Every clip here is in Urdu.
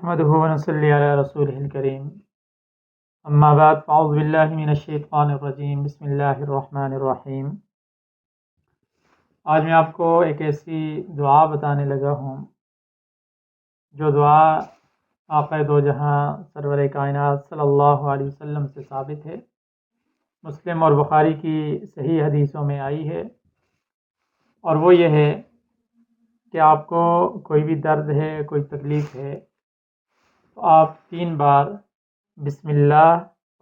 نحمده ونصلي على رسوله الكريم اما بعد فاعوذ باللہ من الشیطان الرجیم بسم اللہ الرحمن الرحیم۔ آج میں آپ کو ایک ایسی دعا بتانے لگا ہوں جو دعا آقا دو جہاں سرور کائنات صلی اللہ علیہ وسلم سے ثابت ہے، مسلم اور بخاری کی صحیح حدیثوں میں آئی ہے، اور وہ یہ ہے کہ آپ کو کوئی بھی درد ہے، کوئی تکلیف ہے، تو آپ 3 بار بسم اللہ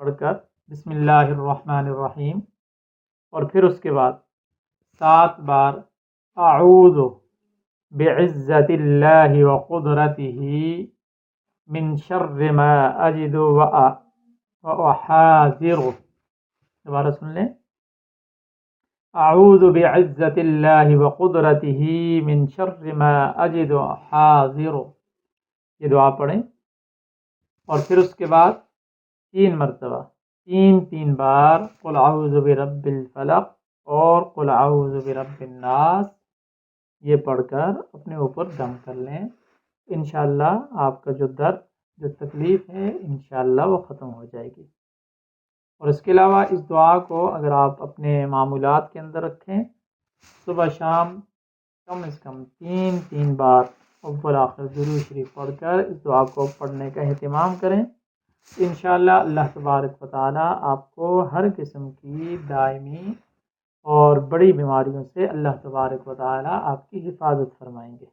پڑھ کر بسم اللہ الرحمن الرحیم، اور پھر اس کے بعد 7 بار اعوذ بعزت اللہ وقدرتہ من شر ما اجد واحاذر۔ دوبارہ سن لیں، اعوذ بعزت اللہ وقدرتہ من شر ما اجد واحاذر، یہ دعا پڑھیں، اور پھر اس کے بعد 3 مرتبہ 3 بار قل اعوذ برب الفلق اور قل اعوذ برب الناس، یہ پڑھ کر اپنے اوپر دم کر لیں۔ انشاءاللہ آپ کا جو درد، جو تکلیف ہے، انشاءاللہ وہ ختم ہو جائے گی۔ اور اس کے علاوہ اس دعا کو اگر آپ اپنے معمولات کے اندر رکھیں، صبح شام کم از کم 3 بار اول آخر درود شریف پڑھ کر اس دعا کو پڑھنے کا اہتمام کریں، انشاءاللہ اللہ تبارک و تعالی آپ کو ہر قسم کی دائمی اور بڑی بیماریوں سے اللہ تبارک و تعالی آپ کی حفاظت فرمائیں گے۔